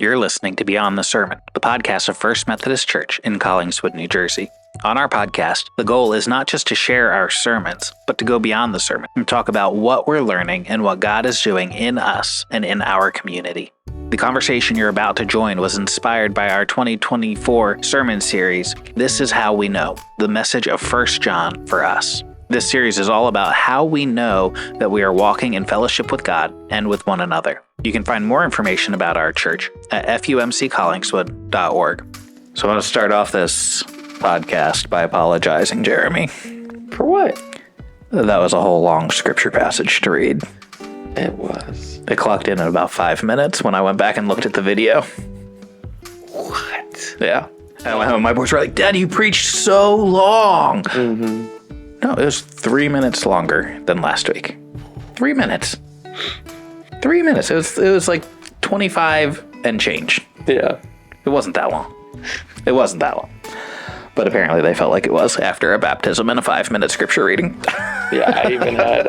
You're listening to Beyond the Sermon, the podcast of First Methodist Church in Collingswood, New Jersey. On our podcast, the goal is not just to share our sermons, but to go beyond the sermon and talk about what we're learning and what God is doing in us and in our community. The conversation you're about to join was inspired by our 2024 sermon series, This Is How We Know, the message of 1 John for us. This series is all about how we know that we are walking in fellowship with God and with one another. You can find more information about our church at fumccollingswood.org. So I want to start off this podcast by apologizing, Jeremy. For what? That was a whole long scripture passage to read. It was. It clocked in at about 5 minutes when I went back and looked at the video. What? Yeah. And my boys were like, Dad, you preached so long. Mm-hmm. No, it was 3 minutes longer than last week. 3 minutes. 3 minutes. It was like 25 and change. Yeah. It wasn't that long. It wasn't that long. But apparently they felt like it was after a baptism and a 5-minute scripture reading. Yeah, I even had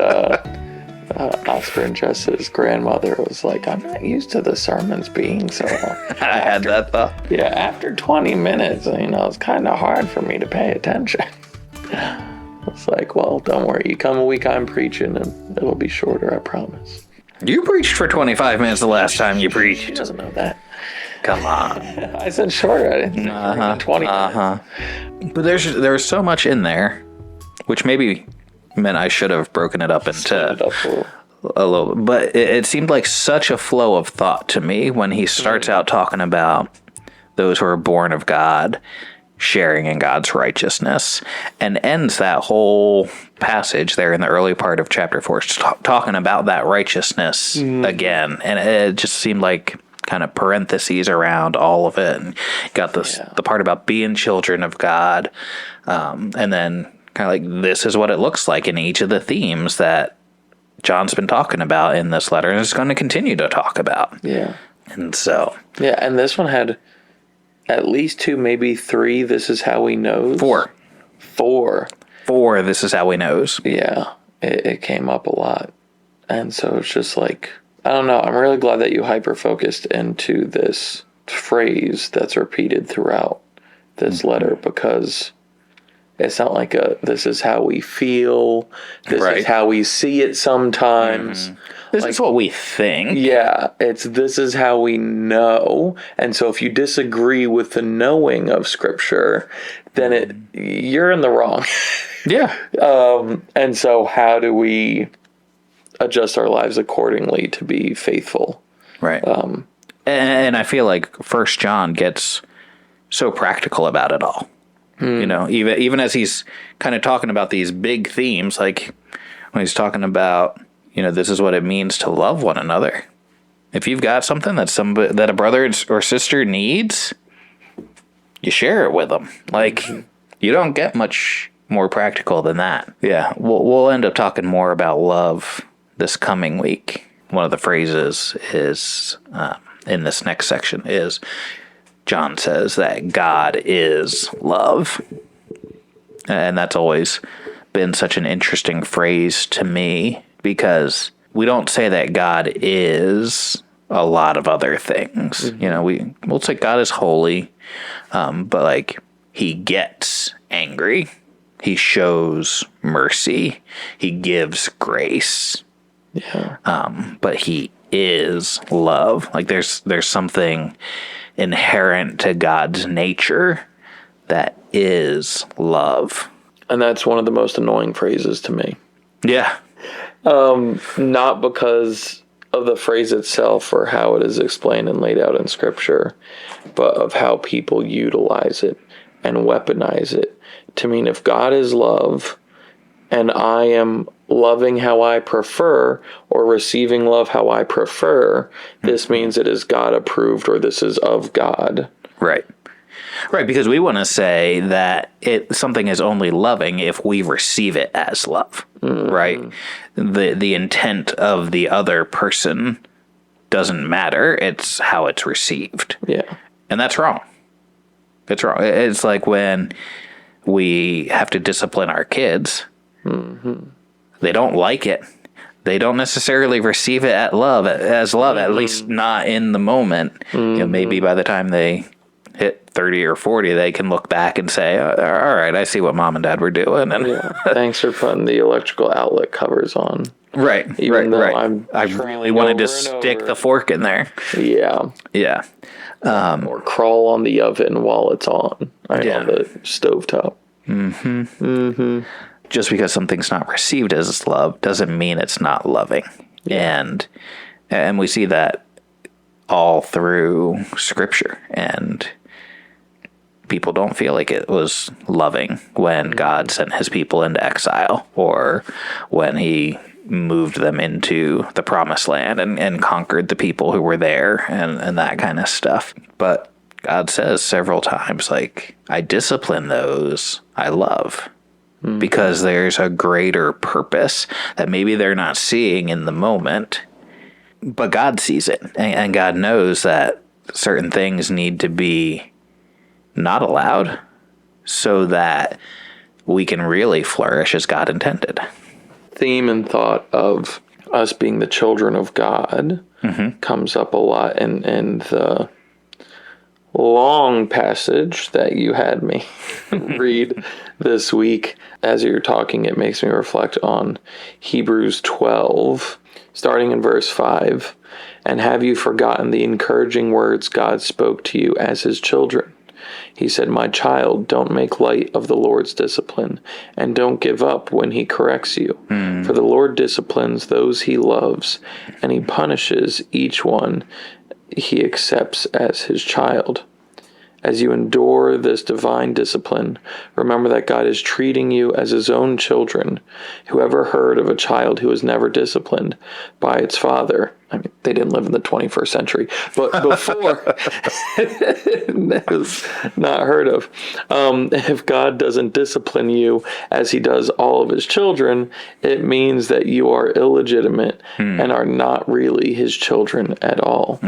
Oscar and Jess's grandmother was like, I'm not used to the sermons being so long. I had that thought. Yeah, after 20 minutes, it's kind of hard for me to pay attention. It's like, well, don't worry. You come a week I'm preaching and it'll be shorter, I promise. You preached for 25 minutes the last time you preached. She doesn't know that. Come on. I said shorter. I didn't know 20 minutes. But there's so much in there, which maybe meant I should have broken it up into a little. But it seemed like such a flow of thought to me when he starts out talking about those who are born of God, sharing in God's righteousness, and ends that whole passage there in the early part of chapter 4, talking about that righteousness again. And it just seemed like kind of parentheses around all of it. And got the part about being children of God. And then kind of like, this is what it looks like in each of the themes that John's been talking about in this letter and is going to continue to talk about. Yeah. And so. Yeah, and this one had at least 2, maybe 3, this is how he knows. 4. 4. This is how he knows. Yeah, it came up a lot. And so it's just like, I don't know, I'm really glad that you hyper-focused into this phrase that's repeated throughout this letter, because it's not like this is how we feel, this is how we see it sometimes. This is what we think. Yeah, this is how we know. And so if you disagree with the knowing of Scripture, then you're in the wrong. Yeah. And so how do we adjust our lives accordingly to be faithful? Right. And I feel like 1 John gets so practical about it all. Even as he's kind of talking about these big themes, like when he's talking about, this is what it means to love one another. If you've got something that a brother or sister needs, you share it with them. Like, you don't get much more practical than that. Yeah, we'll end up talking more about love this coming week. One of the phrases is in this next section is John says that God is love. And that's always been such an interesting phrase to me, because we don't say that God is a lot of other things. We'll say God is holy, but like, he gets angry, he shows mercy, he gives grace. Yeah. But he is love. Like, there's something inherent to God's nature that is love. And that's one of the most annoying phrases to me. Yeah. Not because of the phrase itself or how it is explained and laid out in Scripture, but of how people utilize it and weaponize it to mean if God is love and I am loving how I prefer or receiving love how I prefer, this means it is God approved or this is of God. Right. Right, because we want to say that something is only loving if we receive it as love, right? The intent of the other person doesn't matter. It's how it's received. Yeah. And that's wrong. It's wrong. It's like when we have to discipline our kids. They don't like it, they don't necessarily receive it as love, at least not in the moment. Maybe by the time they hit 30 or 40, they can look back and say, all right, I see what mom and dad were doing. And thanks for putting the electrical outlet covers on. Right. I really wanted to stick the fork in there. Yeah. Yeah. Or crawl on the oven while it's on. On the stovetop. Just because something's not received as love doesn't mean it's not loving. And we see that all through Scripture. And people don't feel like it was loving when God sent his people into exile, or when he moved them into the promised land and conquered the people who were there and that kind of stuff. But God says several times, like, I discipline those I love, because there's a greater purpose that maybe they're not seeing in the moment, but God sees it. And God knows that certain things need to be not allowed so that we can really flourish as God intended. Theme and thought of us being the children of God comes up a lot in the long passage that you had me read this week. As you're talking, it makes me reflect on Hebrews 12, starting in verse 5. And have you forgotten the encouraging words God spoke to you as his children? He said, my child, don't make light of the Lord's discipline, and don't give up when he corrects you. For the Lord disciplines those he loves, and he punishes each one he accepts as his child. As you endure this divine discipline, remember that God is treating you as his own children. Whoever heard of a child who was never disciplined by its father? I mean, they didn't live in the 21st century, but before, it was not heard of. If God doesn't discipline you as he does all of his children, it means that you are illegitimate and are not really his children at all.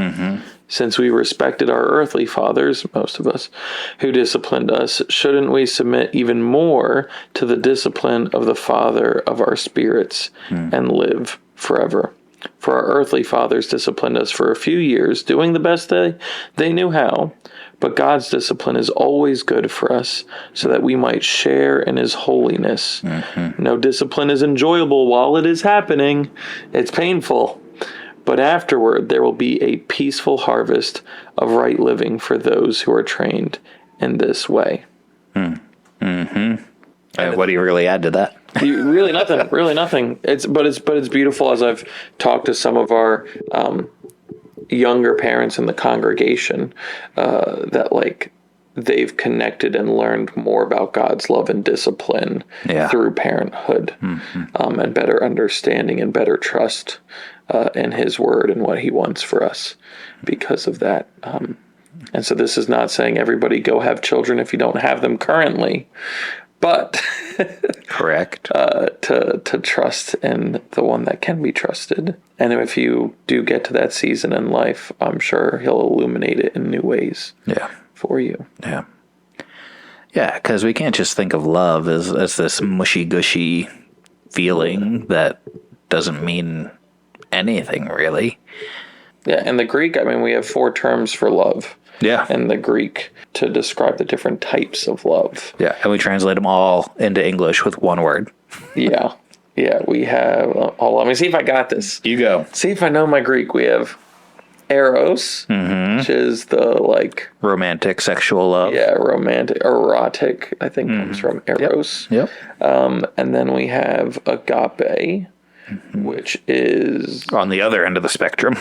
Since we respected our earthly fathers, most of us, who disciplined us, shouldn't we submit even more to the discipline of the Father of our spirits and live forever? For our earthly fathers disciplined us for a few years, doing the best they knew how. But God's discipline is always good for us, so that we might share in his holiness. No discipline is enjoyable while it is happening. It's painful. But afterward, there will be a peaceful harvest of right living for those who are trained in this way. What do you really add to that? Really nothing. Really nothing. It's beautiful. As I've talked to some of our younger parents in the congregation, that like they've connected and learned more about God's love and discipline through parenthood, and better understanding and better trust in his word and what he wants for us because of that. And so this is not saying everybody go have children if you don't have them currently, but correct. To trust in the one that can be trusted. And if you do get to that season in life, I'm sure he'll illuminate it in new ways for you. Yeah. Yeah, because we can't just think of love as this mushy-gushy feeling that doesn't mean anything, really. Yeah, in the Greek, I mean, we have 4 terms for love. Yeah. In the Greek to describe the different types of love. Yeah, and we translate them all into English with one word. Yeah, we have... let me see if I got this. You go. See if I know my Greek. We have eros, which is the, like... romantic, sexual love. Yeah, romantic, erotic, I think comes from eros. Yep. And then we have agape, which is... on the other end of the spectrum.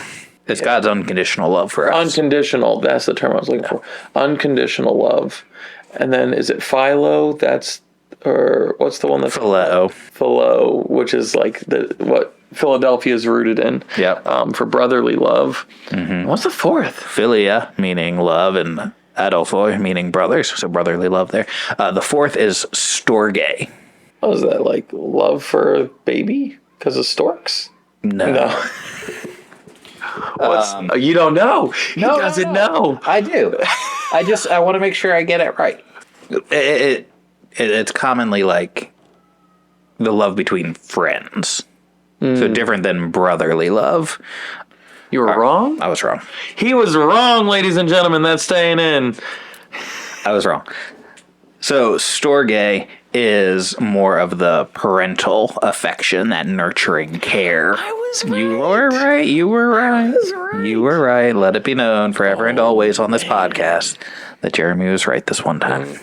It's God's unconditional love for us. Unconditional, that's the term I was looking for. Unconditional love. And then is it philo? Or what's the one that's... Phileo. Philo, which is like what Philadelphia is rooted in. Yeah. For brotherly love. What's the 4th? Philia, meaning love, and adelphoi, meaning brothers. So brotherly love there. The 4th is storge. Oh, is that like love for a baby? Because of storks? No. You don't know. He doesn't know. I do. I want to make sure I get it right. It's commonly like the love between friends. So different than brotherly love. You were wrong? I was wrong. He was wrong, ladies and gentlemen. That's staying in. I was wrong. So storge is more of the parental affection, that nurturing care. I was right. You were right. You were right. You were right. Let it be known forever and always on this podcast that Jeremy was right this one time.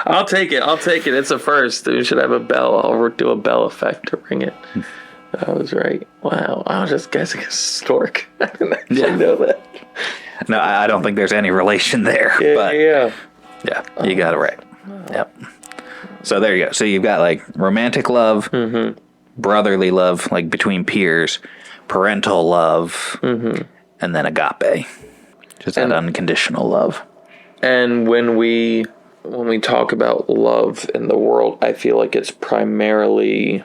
I'll take it. It's a first. We should have a bell. I'll do a bell effect to ring it. I was right. Wow. I was just guessing a stork. I didn't actually know that. No, I don't think there's any relation there. Yeah. You got it right. Yep. So there you go. So you've got like romantic love, brotherly love, like between peers, parental love, and then agape, just that unconditional love. And when we talk about love in the world, I feel like it's primarily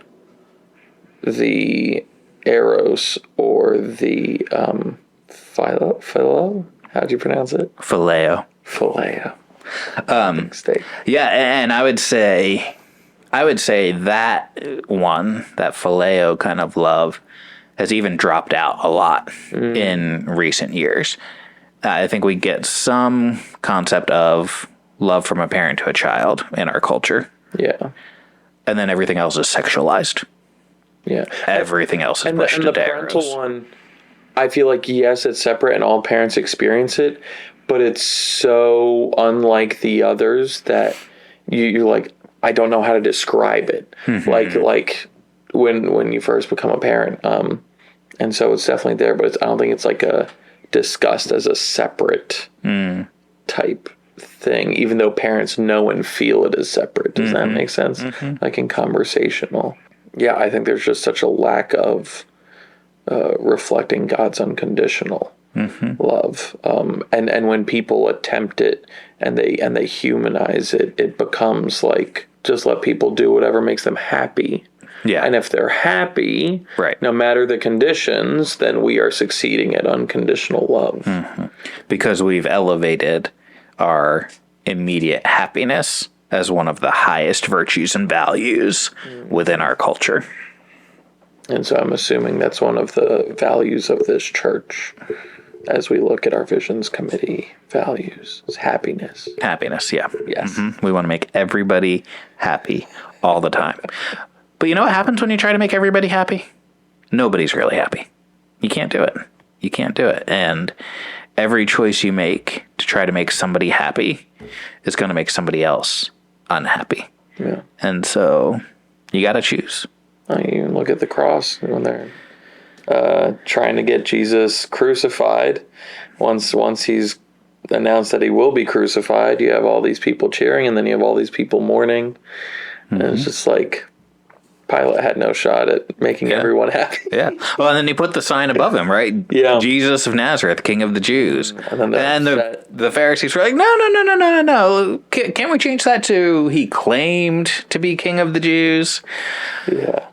the eros or the philo. How do you pronounce it? Phileo. Steak. Yeah, and I would say that one, that phileo kind of love, has even dropped out a lot in recent years. I think we get some concept of love from a parent to a child in our culture. Yeah. And then everything else is sexualized. Yeah. Everything else is pushed and the into parental eros. one, I feel like, yes, it's separate and all parents experience it, but it's so unlike the others that you're like, I don't know how to describe it. Like when you first become a parent. And so it's definitely there, but I don't think it's like discussed as a separate type thing, even though parents know and feel it as separate. Does that make sense? Like in conversational. Yeah, I think there's just such a lack of reflecting God's unconditional love. And when people attempt it and they humanize it, it becomes like, just let people do whatever makes them happy. Yeah. And if they're happy, Right. no matter the conditions, then we are succeeding at unconditional love. Because we've elevated our immediate happiness as one of the highest virtues and values within our culture. And so I'm assuming that's one of the values of this church as we look at our Visions Committee values, is happiness. Happiness, yeah. Yes. We want to make everybody happy all the time. But you know what happens when you try to make everybody happy? Nobody's really happy. You can't do it. You can't do it. And every choice you make to try to make somebody happy is going to make somebody else unhappy. Yeah. And so you got to choose. I even look at the cross when they're trying to get Jesus crucified. Once he's announced that he will be crucified, you have all these people cheering, and then you have all these people mourning. And it's just like Pilate had no shot at making everyone happy. Yeah. Well, and then he put the sign above him, right? Yeah. Jesus of Nazareth, King of the Jews. And then the Pharisees were like, no. Can't we change that to he claimed to be King of the Jews? Yeah.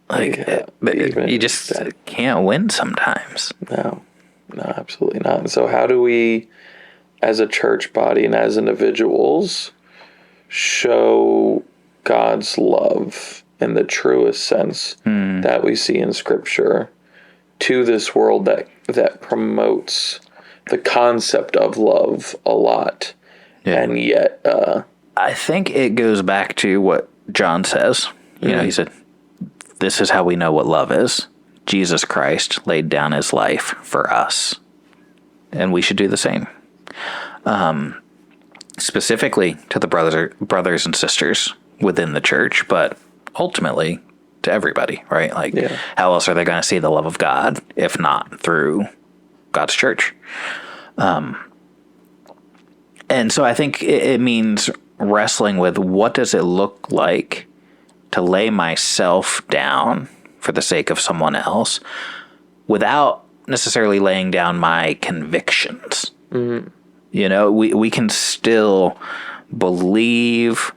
But you just can't win sometimes. No, absolutely not. And so how do we, as a church body and as individuals, show God's love in the truest sense that we see in Scripture to this world that promotes the concept of love a lot? Yeah. And yet... I think it goes back to what John says. You know, he said, this is how we know what love is. Jesus Christ laid down his life for us. And we should do the same. Specifically to the brothers and sisters within the church, but ultimately to everybody, right? Like, how else are they going to see the love of God if not through God's church? And so I think it means wrestling with what does it look like to lay myself down for the sake of someone else without necessarily laying down my convictions. You know, we can still believe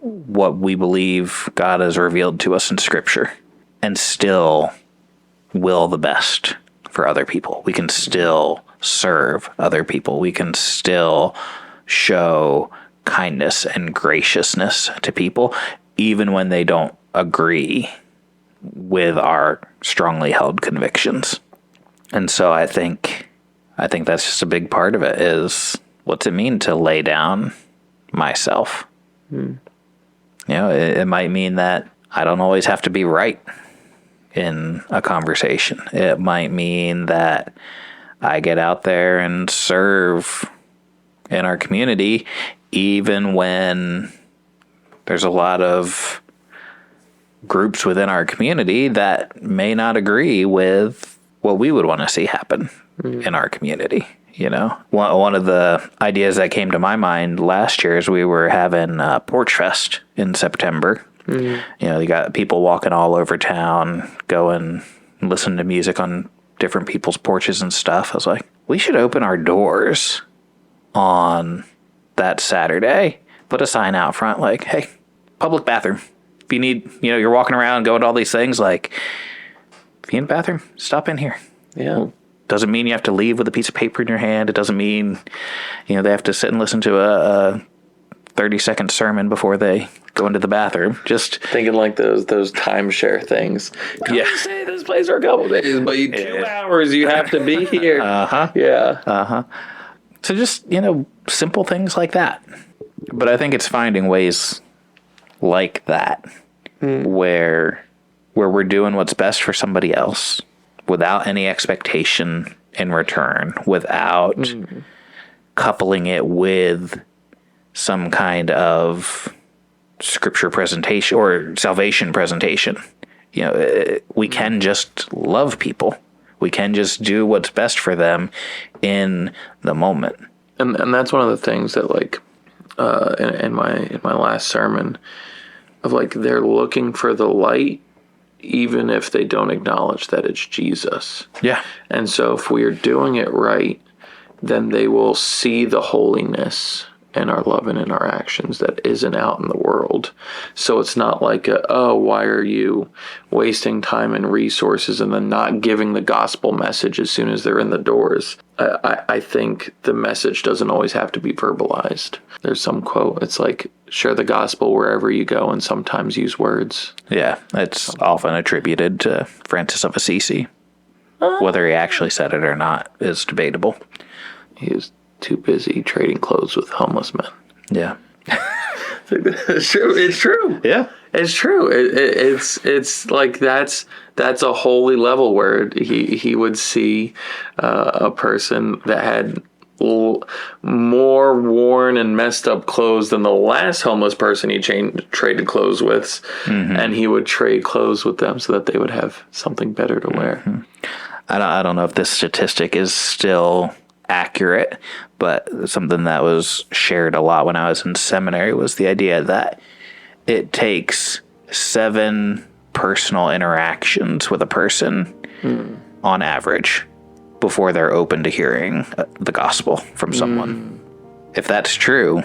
what we believe God has revealed to us in Scripture and still will the best for other people. We can still serve other people. We can still show kindness and graciousness to people even when they don't agree with our strongly held convictions. And so I think that's just a big part of it, is what's it mean to lay down myself? You know, it might mean that I don't always have to be right in a conversation. It might mean that I get out there and serve in our community, even when there's a lot of groups within our community that may not agree with what we would want to see happen in our community. You know, one of the ideas that came to my mind last year is we were having Porch Fest in September. You know, you got people walking all over town, going, listening to music on different people's porches and stuff. I was like, we should open our doors on that Saturday, put a sign out front like, hey, public bathroom. If you need, you know, you're walking around going to all these things, like, if you need a bathroom, stop in here. Yeah. Doesn't mean you have to leave with a piece of paper in your hand. It doesn't mean, you know, they have to sit and listen to a 30-second sermon before they go into the bathroom. Just thinking like those timeshare things. Yeah. Stay this place for a couple days, but 2 hours you have to be here. Yeah. So just, you know, simple things like that. But I think it's finding ways like that where we're doing what's best for somebody else without any expectation in return, without coupling it with some kind of scripture presentation or salvation presentation. You know, we can just love people. We can just do what's best for them in the moment. And that's one of the things that, like, in my last sermon, of like, they're looking for the light even if they don't acknowledge that it's Jesus. Yeah. And so if we are doing it right, then they will see the holiness in our love and in our actions that isn't out in the world. So it's not like, why are you wasting time and resources and then not giving the gospel message as soon as they're in the doors? I think the message doesn't always have to be verbalized. There's some quote, it's like, share the gospel wherever you go and sometimes use words. Yeah, it's often attributed to Francis of Assisi. Whether he actually said it or not is debatable. He was too busy trading clothes with homeless men. Yeah. It's true. It's true. Yeah. It's true. It's like that's a holy level where he would see a person that had more worn and messed up clothes than the last homeless person he traded clothes with, and he would trade clothes with them so that they would have something better to wear. I don't know if this statistic is still accurate, but something that was shared a lot when I was in seminary was the idea that it takes 7 personal interactions with a person on average before they're open to hearing the gospel from someone. If that's true,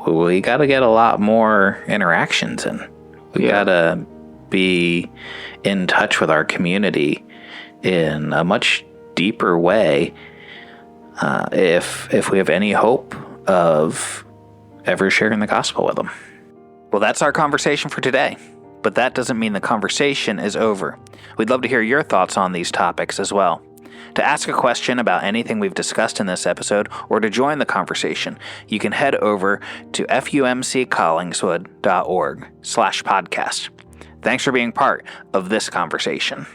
we got to get a lot more interactions in. We got to be in touch with our community in a much deeper way if we have any hope of ever sharing the gospel with them. Well, that's our conversation for today, but that doesn't mean the conversation is over. We'd love to hear your thoughts on these topics as well. To ask a question about anything we've discussed in this episode or to join the conversation, you can head over to fumccollingswood.org/podcast. Thanks for being part of this conversation.